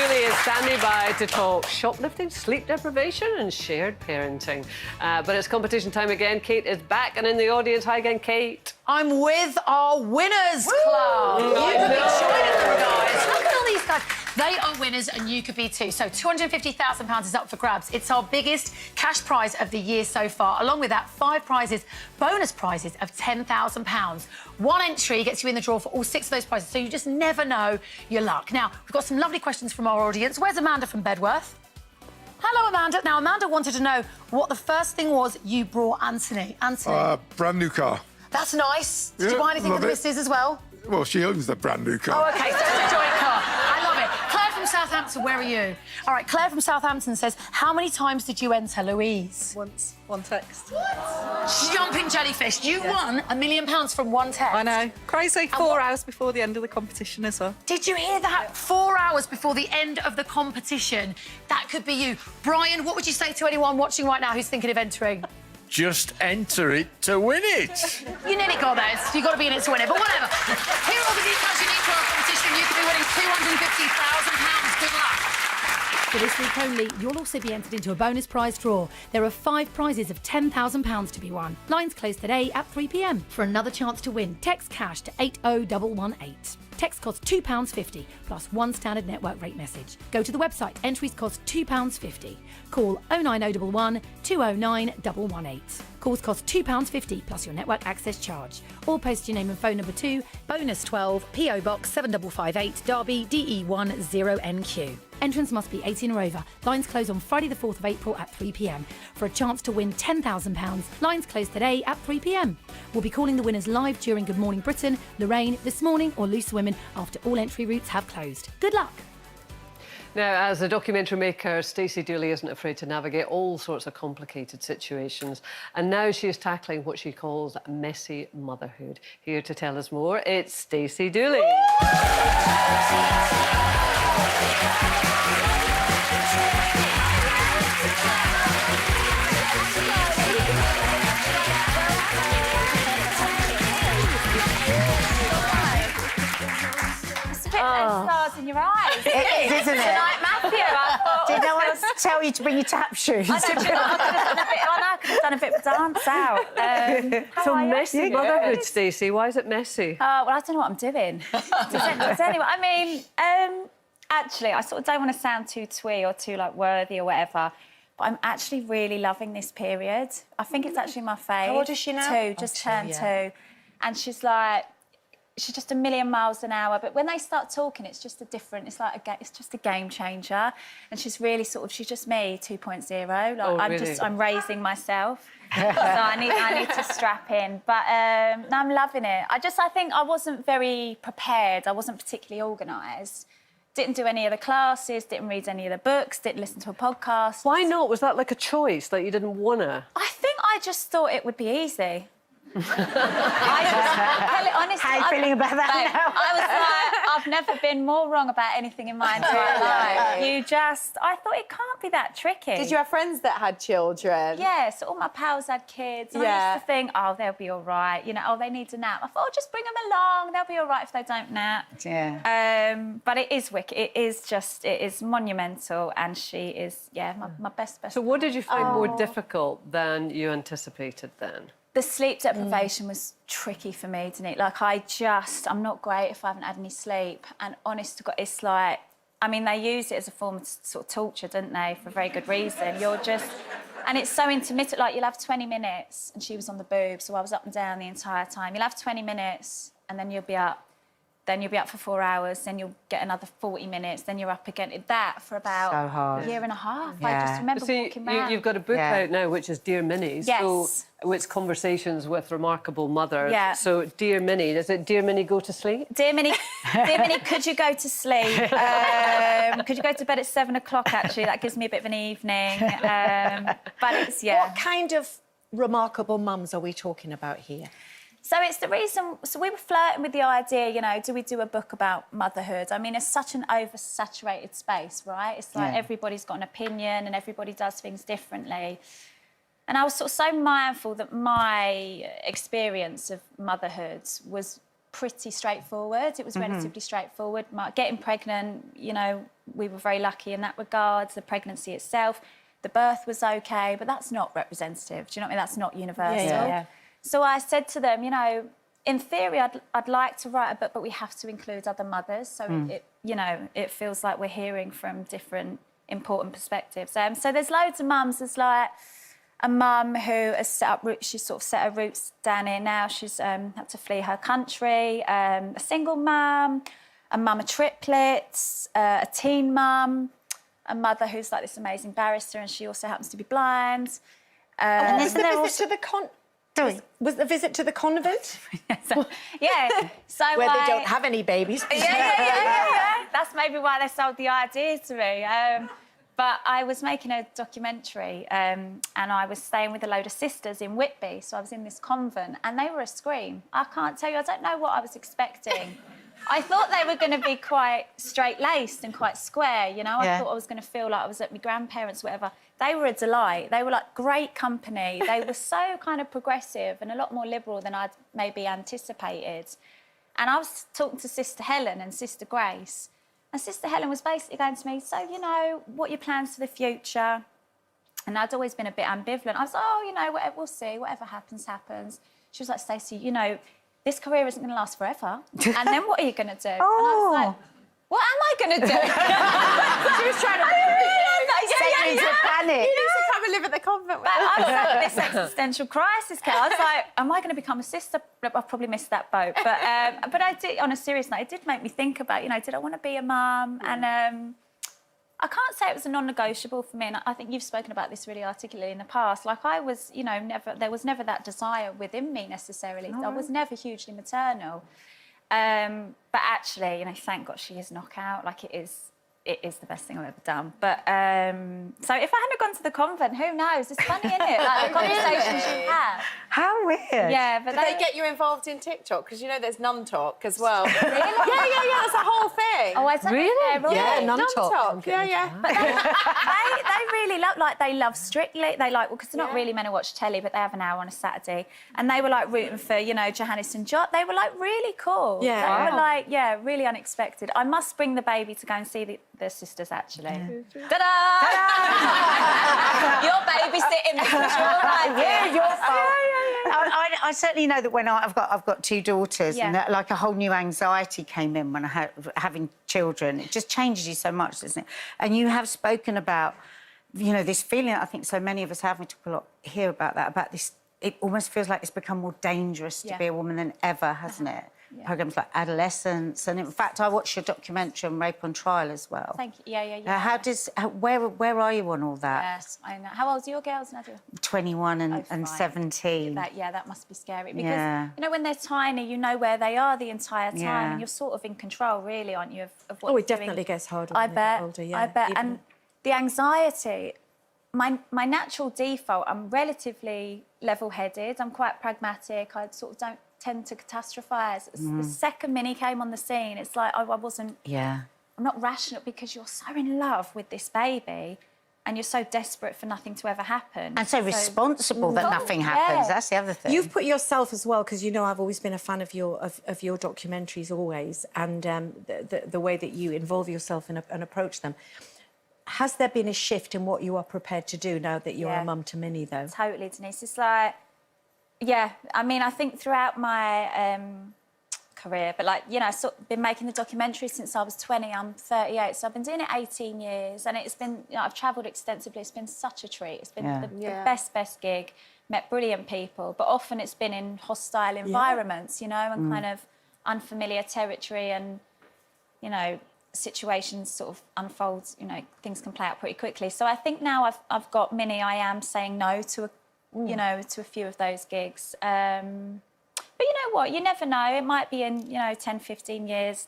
Dooley is standing by to talk shoplifting, sleep deprivation and shared parenting. But it's competition time again. Kate is back and in the audience. Hi again, Kate. I'm with our winners club. You could be joining them, guys. Look at all these guys. They are winners and you could be too. So £250,000 is up for grabs. It's our biggest cash prize of the year so far. Along with that, 5 prizes, bonus prizes of £10,000. One entry gets you in the draw for all 6 of those prizes, so you just never know your luck. Now, we've got some lovely questions from our audience. Where's Amanda from Bedworth? Hello, Amanda. Now, Amanda wanted to know what the first thing was you brought Anthony. Anthony. Brand new car. That's nice. Did you Yeah, buy anything for love the it. missus as well? Well, she owns the brand new car. Oh, OK, so it's a joint car. I love it. Claire from Southampton, where are you? All right, Claire from Southampton says, how many times did you enter, Louise? Once, one text. Jumping jellyfish. You won £1 million from one text. I know. Crazy. 4 hours before the end of the competition as well. Did you hear that? 4 hours before the end of the competition. That could be you. Brian, what would you say to anyone watching right now who's thinking of entering? Just enter it to win it. You nearly got there. You've got to be in it to win it, but whatever. Here are all the details you need for our competition. You could be winning £250,000. Good luck. For this week only, you'll also be entered into a bonus prize draw. There are 5 prizes of £10,000 to be won. Lines close today at 3 p.m. For another chance to win, text cash to 80118. Text costs £2.50 plus 1 standard network rate message. Go to the website. Entries cost £2.50. Call 09011 209 118. Calls cost £2.50 plus your network access charge. Or post your name and phone number to Bonus 12 PO Box 7558 Derby DE1 0NQ. Entrants must be 18 or over. Lines close on Friday the 4th of April at 3 p.m. For a chance to win £10,000, lines close today at 3 p.m. We'll be calling the winners live during Good Morning Britain, Lorraine, This Morning or Loose Women after all entry routes have closed. Good luck. Now, as a documentary maker, Stacey Dooley isn't afraid to navigate all sorts of complicated situations. And now she is tackling what she calls messy motherhood. Here to tell us more, it's Stacey Dooley. Stars in your eyes. It is, isn't it? Tonight, Matthew, I thought... Did no one else tell you to bring your tap shoes? I could have done a bit of dance out. So messy motherhood, Stacey. Why is it messy? Well, I don't know what I'm doing. Does anyone? I mean, actually, I sort of don't want to sound too twee or too, like, worthy or whatever, but I'm actually really loving this period. I think it's actually my fave. How old is she now? 2, just turned 2. And she's like... She's just a million miles an hour, but when they start talking, it's just a different. It's like it's just a game changer, and she's really sort of. She's just me 2.0. Like I'm raising myself, so I need to strap in. But no, I'm loving it. I think I wasn't very prepared. I wasn't particularly organised. Didn't do any of the classes. Didn't read any of the books. Didn't listen to a podcast. Why not? Was that like a choice that you didn't wanna? I think I just thought it would be easy. Honestly, How are you feeling about that now? I was like, I've never been more wrong about anything in my entire life. I thought it can't be that tricky. Did you have friends that had children? Yes, all my pals had kids. And I used to think, oh, they'll be all right. You know, oh, they need a nap. I thought, oh, just bring them along. They'll be all right if they don't nap. Yeah. But it is wicked. It is monumental. And she is, my best. So what did you find more difficult than you anticipated then? The sleep deprivation was tricky for me, didn't it? Like, I'm not great if I haven't had any sleep. And honest to God, it's like, I mean, they use it as a form of sort of torture, don't they? For a very good reason. And it's so intermittent, like, you'll have 20 minutes, and she was on the boob, so I was up and down the entire time. You'll have 20 minutes, and then you'll be up. Then you'll be up for 4 hours, then you'll get another 40 minutes, then you're up again. That for about a year and a half. Yeah. I just remember walking around. You've got a book out now, which is Dear Minnie. Yes. So it's conversations with remarkable mothers. Yeah. So Dear Minnie, is it Dear Minnie, go to sleep? Dear Minnie, could you go to sleep? Could you go to bed at 7 o'clock, actually? That gives me a bit of an evening. But it's, What kind of remarkable mums are we talking about here? So it's the reason... So we were flirting with the idea, you know, do we do a book about motherhood? I mean, it's such an oversaturated space, right? It's like everybody's got an opinion and everybody does things differently. And I was sort of so mindful that my experience of motherhood was pretty straightforward. It was relatively straightforward. Getting pregnant, you know, we were very lucky in that regard. The pregnancy itself, the birth was okay, but that's not representative. Do you know what I mean? That's not universal. Yeah. So I said to them, you know, in theory, I'd like to write a book, but we have to include other mothers. So it, you know, it feels like we're hearing from different important perspectives. So there's loads of mums. There's like a mum who has set up roots. She's sort of set her roots down here now. She's had to flee her country. A single mum, a mum of triplets, a teen mum, a mother who's like this amazing barrister, and she also happens to be blind. And was the visit to the Was the visit to the convent? Yeah. So where they don't have any babies. Yeah. That's maybe why they sold the idea to me. But I was making a documentary and I was staying with a load of sisters in Whitby. So I was in this convent and they were a scream. I can't tell you, I don't know what I was expecting. I thought they were going to be quite straight-laced and quite square, you know? I thought I was going to feel like I was at my grandparents' or whatever. They were a delight. They were, like, great company. They were so kind of progressive and a lot more liberal than I'd maybe anticipated. And I was talking to Sister Helen and Sister Grace, and Sister Helen was basically going to me, so, you know, what are your plans for the future? And I'd always been a bit ambivalent. I was like, oh, you know, whatever, we'll see. Whatever happens, happens. She was like, Stacey, you know, this career isn't going to last forever. And then what are you going to do? And I was like, what am I going to do? She was trying to set you into panic. You need to come and live at the convent. But I was at this existential crisis, I was like, am I going to become a sister? I've probably missed that boat. But I did, on a serious note, it did make me think about, you know, did I want to be a mum? And I can't say it was a non-negotiable for me, and I think you've spoken about this really articulately in the past. Like, I was, you know, there was never that desire within me necessarily. I was never hugely maternal. But actually, you know, thank God she is knockout. Like, it is the best thing I've ever done. But, so if I hadn't gone to the convent, who knows? It's funny, isn't it? Like, the conversations you have. How weird. Yeah, but Did they get you involved in TikTok? Because you know there's nun talk as well. Really? Yeah, that's a whole thing. Oh, I don't know. Yeah, nun talk. Yeah. But they really love, like, they love Strictly. They like, well, because they're not really meant to watch telly, but they have an hour on a Saturday. And they were, like, rooting for, you know, Johannes and Jot. They were, like, really cool. Yeah. They were, like, really unexpected. I must bring the baby to go and see the sisters, actually. Ta-da! You're babysitting this control, Yeah, your fault. I certainly know that when I've got two daughters, and that, like, a whole new anxiety came in when I having children. It just changes you so much, doesn't it? And you have spoken about, you know, this feeling. I think so many of us have. We talk a lot here about that. About this, it almost feels like it's become more dangerous to be a woman than ever, hasn't it? Yeah. Programs like Adolescence, and in fact, I watched your documentary on Rape on Trial as well. Thank you. Yeah. Where are you on all that? Yes, I know. How old are your girls, Nadia? 21 and 17. That must be scary because you know, when they're tiny, you know where they are the entire time, and you're sort of in control, really, aren't you? Of what it definitely gets harder. I when bet. They're older, I bet. And the anxiety. My natural default. I'm relatively level-headed. I'm quite pragmatic. I sort of don't tend to catastrophise. The second Minnie came on the scene, it's like I wasn't... Yeah. I'm not rational because you're so in love with this baby and you're so desperate for nothing to ever happen. And so responsible that nothing happens. That's the other thing. You've put yourself as well, because, you know, I've always been a fan of your documentaries, always, and the way that you involve yourself and approach them. Has there been a shift in what you are prepared to do now that you're a mum to Minnie, though? Totally, Denise. It's like... Yeah, I mean, I think throughout my career, but, like, you know, I've been making the documentary since I was 20. I'm 38, so I've been doing it 18 years, and it's been, you know, I've travelled extensively. It's been such a treat. It's been the best gig. Met brilliant people, but often it's been in hostile environments, you know, and kind of unfamiliar territory, and, you know, situations sort of unfold. You know, things can play out pretty quickly. So I think now I've got Minnie. I am saying no to you know, to a few of those gigs. But you know what? You never know. It might be in, you know, 10, 15 years'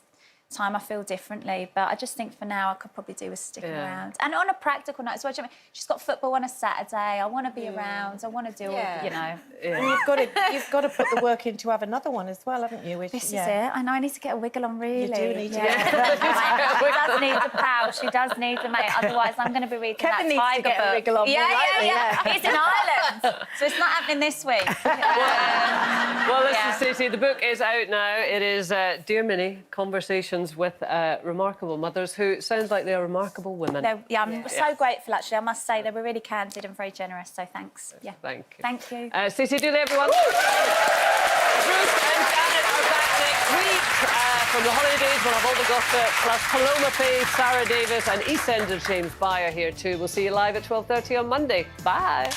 time I feel differently. But I just think for now I could probably do with sticking around. And on a practical note as well, do you know what I mean? She's got football on a Saturday. I want to be around. I want to do, you know. And you've got to put the work in to have another one as well, haven't you? Which, This is it. I know I need to get a wiggle on, really. You do need to She does need a pal. She does need a mate. Otherwise, I'm going to be reading Kevin that needs Tiger to get book. a wiggle on. Yeah. He's in Ireland, so it's not happening this week. Well, listen, Stacey, the book is out now. It is Dear Minnie, Conversations with Remarkable Mothers who sounds like they are remarkable women. I'm so grateful, actually. I must say they were really candid and very generous, so thanks. Yeah. Thank you. Thank you. Stacey Dooley, everyone. Brook and Janet are back next week. From the holidays, we'll have all the gossip, plus Paloma Faye, Sarah Davis and EastEnders James Bye are here too. We'll see you live at 12:30 on Monday. Bye.